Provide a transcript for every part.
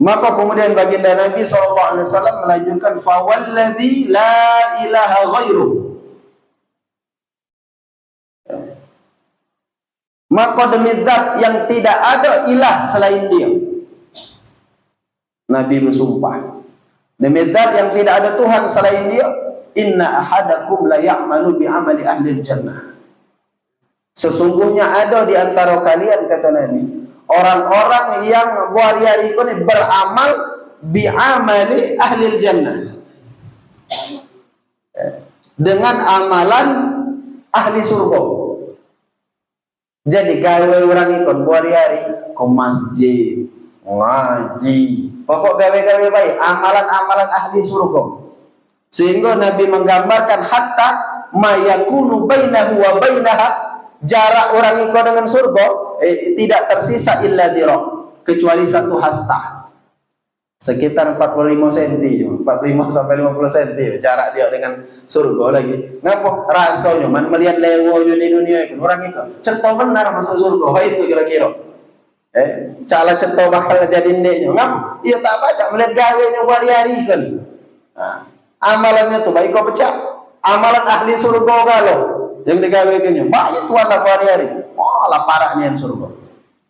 Maka kemudian baginda Nabi SAW melanjutkan, fawalladzi la ilaha ghairuh, maka demi zat yang tidak ada ilah selain dia. Nabi bersumpah, demi zat yang tidak ada Tuhan selain dia, inna ahadakum la ya'malu bi amali ahli jannah. Sesungguhnya ada di antara kalian, kata Nabi, orang-orang yang hari-hari ini beramal bi amali ahli jannah, dengan amalan ahli surga. Jadi gawe orang ikon hari-hari ke masjid, ngaji, pokok gawe-gawe baik, amalan-amalan ahli surga. Sehingga Nabi menggambarkan hatta mayakunu bainahu wa bainaha, jarak orang ikut dengan surga tidak tersisa illa diraq, kecuali satu hasta, sekitar 45 cm, 45 sampai 50 cm jarak dia dengan surga lagi. Ngapa? Rasanya man melihat lewonya di dunia itu orang itu ceto benar masuk surga. Wah, itu kira-kira cala ceto bakal jadi ndeknya. Ngapa? Iya tak baca melihat gawenya hari-hari kan. Nah, amalannya tuh baik kau pecah. Amalan ahli surga kalau yang digawekannya banyak tuan lah hari-hari. Oh, lah parah nian surga.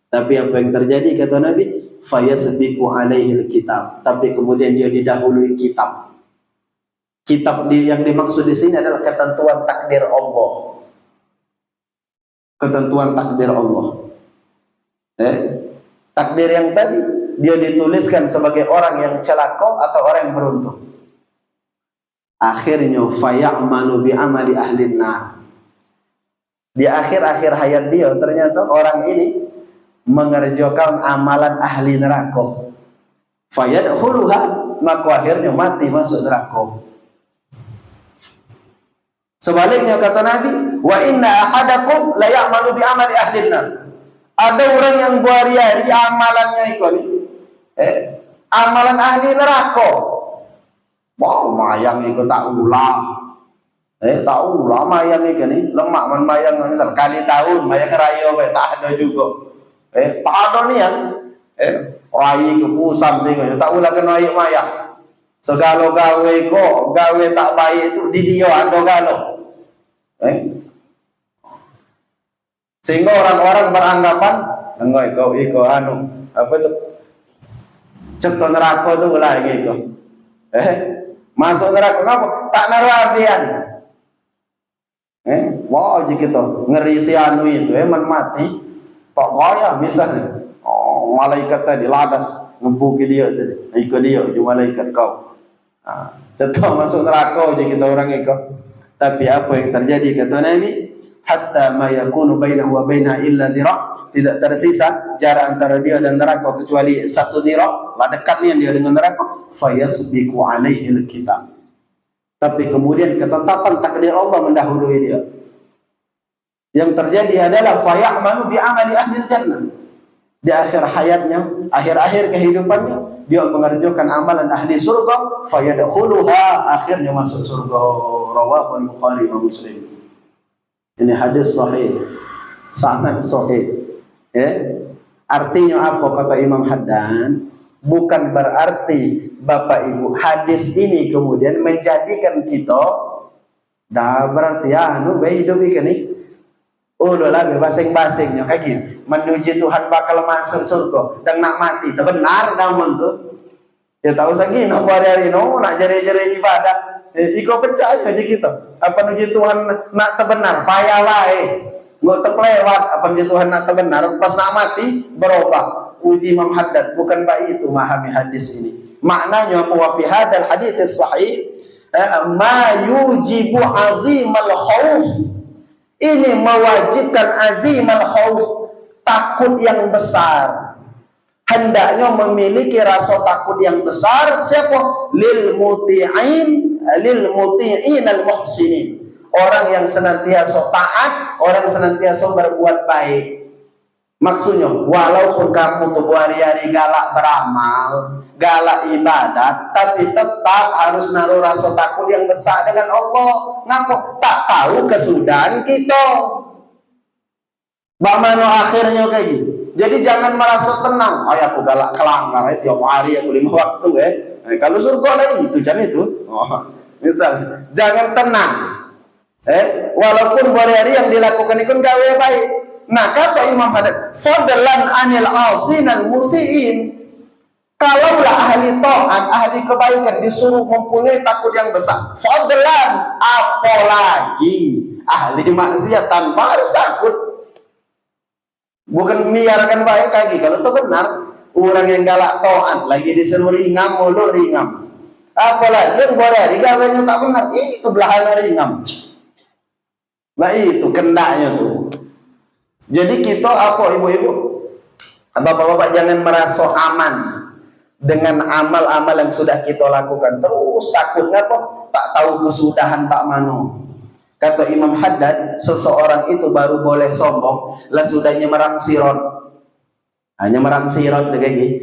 Tapi apa yang terjadi, kata Nabi, fayasbiqu alaihil kitab. Tapi kemudian dia didahului kitab. Kitab yang dimaksud di sini adalah ketentuan takdir Allah. Ketentuan takdir Allah. Takdir yang tadi dia dituliskan sebagai orang yang celaka atau orang yang beruntung. Akhirnya fayamalu bi amali ahlin nar. Di akhir-akhir hayat dia ternyata orang ini mengerjakan amalan ahli neraka. Fayadkhuluha, maka akhirnya mati masuk neraka. Sebaliknya kata Nabi, wa inna ahadakum la ya'malu bi amali ahlin nar. Ada orang yang hari-hari amalannya itu amalan ahli neraka. Wow, mayang itu tak ulah. Tak ulah mayang itu nih, lemak man mayang misal kali tahun mayang raya tak ada juga. Tak ada nih yang rai ke pusam sehingga tak ulah kena air mayang. Segala gawe kok gawe tak baik itu di dia ada galo. Sehingga orang-orang beranggapan enggak iko anu apa itu ceto neraka itu ulah gitu. Masuk neraka ngapa? Tak narabian. Wah, jika kita ngeri si anu itu man mati pak gaya misalnya. Oh, malaikat tadi ladas ngebuki dia tadi. Ikut dia cuma malaikat kau. Ceto masuk neraka jika kita orang ikut. Tapi apa yang terjadi kata Nabi? Hatta ma yakunu bainahu wa baina illa dhira', tidak tersisa jarak antara dia dan neraka kecuali satu dhira', lah dekatnya dia dengan neraka. Fayasbiqu alaihi alkitab. Tapi kemudian ketetapan takdir Allah mendahului dia. Yang terjadi adalah fayamalu bi amali ahli jannah. Di akhir hayatnya, akhir-akhir kehidupannya, dia mengerjakan amalan ahli surga, fayadkhuluha, akhirnya masuk surga. Rawahu al-Bukhari wa Muslim. Ini hadis sahih, sanad sahih. Artinya apa kata Imam Haddan? Bukan berarti Bapak Ibu hadis ini kemudian menjadikan kita dah berarti anu hidup ini udah lah basing-basingnya kayak gini menuju Tuhan bakal masuk surga dan nak mati itu benar namun tuh ya tahu lagi nak hari-hari nak jari-jari ibadah iko percaya di kita apa nuju Tuhan nak terbenar payah lah nggak terlewat apa nuju Tuhan nak terbenar pas nak mati berubah. Uji Imam Haddad bukan baik itu memahami hadis ini. Maknanya apa? Wa fi hadzal hadits sahih ma yujibu azimal khauf. Ini mewajibkan azimal khauf, takut yang besar. Hendaknya memiliki rasa takut yang besar siapa? Lil muti'in al muhsinin. Orang yang senantiasa taat, orang senantiasa berbuat baik. Maksudnya, walaupun kamu tuh hari-hari galak beramal, galak ibadat, tapi tetap harus naruh rasa takut yang besar dengan Allah. Ngapa? Tak tahu kesudahan kita. Bagaimana akhirnya kayak gitu? Jadi jangan merasa tenang. Oh ya aku galak kelanggar tiap hari aku 5 waktu kalau surga lah itu jangan itu. Misal jangan tenang. Walaupun hari yang dilakukan itu gawe baik. Nah kata Imam Haddad, fadlan anil asinal musiin. Kalaulah ahli taat, ahli kebaikan disuruh mempunyai takut yang besar, fadlan, apalagi ahli maksiat tanpa harus takut. Bukan miarkan baik lagi. Kalau itu benar, orang yang galak taat lagi disuruh ringam, mulu ringam. Apalagi yang hari gawanya tak benar, itu belahan ringam. Nah itu kendaknya tuh. Jadi kita apa ibu-ibu, bapak-bapak jangan merasa aman dengan amal-amal yang sudah kita lakukan. Terus takut ngapa? Tak tahu kesudahan Pak Mano. Kata Imam Haddad, seseorang itu baru boleh sombong lah sudah nyemerang sirot. Nyemerang sirot tuh kayak gitu.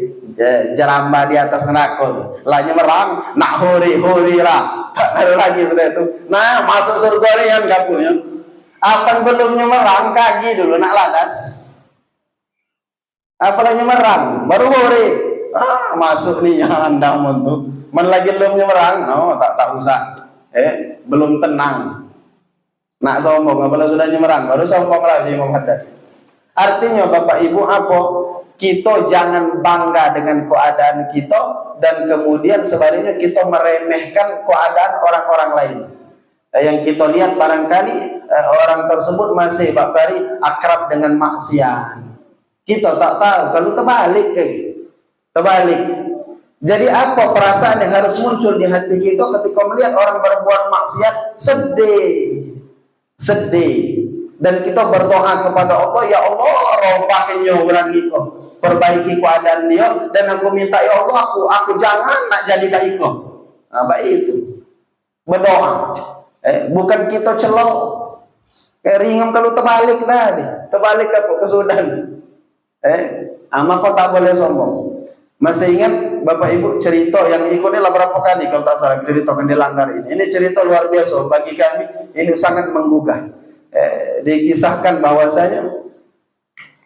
Jeramba di atas neraka tuh. Lah nyemerang nak hori lah. Tak ada lagi sudah itu. Nah, masuk surga rian kapunya. Apa belum nyemerang kaki dulu nak ladas. Apalah nyemerang baru hori. Masuk nih yang anda tuh. Man lagi belum nyemerang, tak usah. Belum tenang. Nak sombong, apabila sudah nyemerang, baru sombong lagi Imam Haddad. Artinya Bapak Ibu apa? Kita jangan bangga dengan keadaan kita dan kemudian sebaliknya kita meremehkan keadaan orang-orang lain. Yang kita lihat barangkali orang tersebut masih bakari akrab dengan maksiat. Kita tak tahu kalau terbalik kayak gitu. Terbalik. Jadi apa perasaan yang harus muncul di hati kita ketika melihat orang berbuat maksiat? Sedih. Dan kita berdoa kepada Allah, ya Allah, rompakannya orang itu, perbaiki keadaan dia, dan aku minta ya Allah, aku jangan nak jadi baik kok. Baik itu berdoa. Bukan kita celok. Kayak ringam kalau terbalik tadi, terbalik apa kesudahan. Maka tak boleh sombong. Masih ingat Bapak Ibu cerita yang ikutnya berapa kali kalau tak salah ceritakan di Langgar ini. Ini cerita luar biasa bagi kami, ini sangat menggugah. Dikisahkan bahwasanya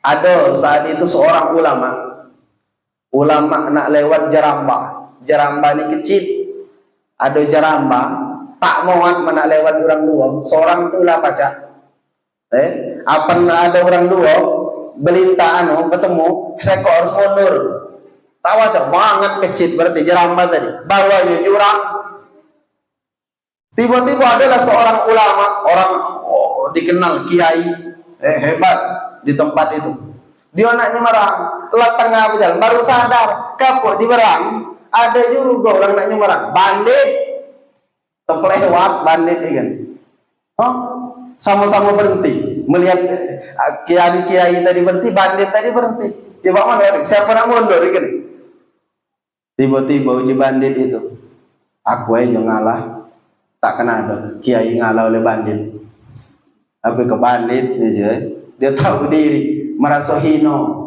ada saat itu seorang ulama nak lewat Jeramba ini kecil, ada Jeramba tak muat nak lewat orang dua, seorang tu lah pacak. Apa ada orang dua belinta bertemu, saya kok harus mundur. Tahu aja banget kecil berarti Jeramba tadi bawahnya jurang. Tiba-tiba adalah seorang ulama, orang dikenal kiai hebat di tempat itu. Dia nak nyemerang, lah tengah berjalan baru sadar kapok di berang ada juga orang nak nyemerang, bandit terlewat bandit kan. Sama-sama berhenti melihat kiai tadi berhenti, bandit tadi berhenti. Tiba mana siapa nak mundur kan? Tiba-tiba uji bandit itu, aku aja ngalah. Tak kena ada kiai ngalah oleh bandit. Aku ke bandit dia tahu diri, merasa hino.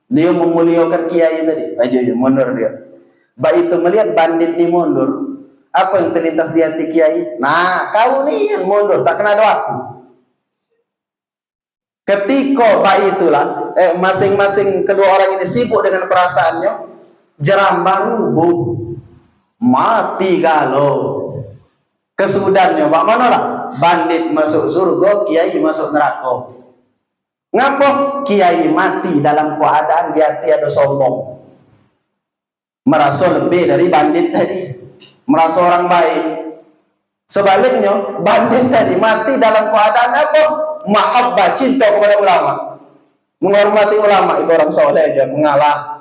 Dia memuliakan kiai tadi. Aja mundur dia. Baik itu melihat bandit ni mundur, apa yang terlintas di hati kiai? Nah, kau ni yang mundur, tak kena ada aku. Ketika baik itulah masing-masing kedua orang ini sibuk dengan perasaannya, Jeramba rubuh, mati galau. Kesudahannya Pak mana lah? Bandit masuk surga, kiai masuk neraka. Ngapa? Kiai mati dalam keadaan di hati ada sombong, merasa lebih dari bandit tadi, merasa orang baik. Sebaliknya bandit tadi mati dalam keadaan apa? Mahabbah, cinta kepada ulama, menghormati ulama. Itu orang soleh aja mengalah.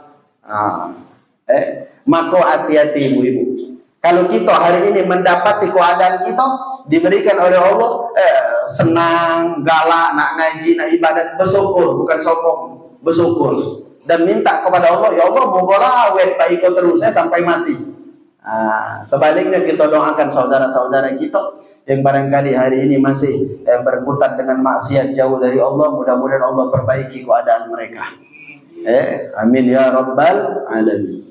Maka hati-hati ibu-ibu. Kalau kita hari ini mendapati keadaan kita diberikan oleh Allah, senang, galak, nak ngaji, nak ibadat, bersyukur, bukan sombong, bersyukur dan minta kepada Allah, ya Allah, moga awet baik kau terus sampai mati. Sebaliknya kita doakan saudara-saudara kita yang barangkali hari ini masih berkutat dengan maksiat jauh dari Allah, mudah-mudahan Allah perbaiki keadaan mereka. Amin ya rabbal alamin.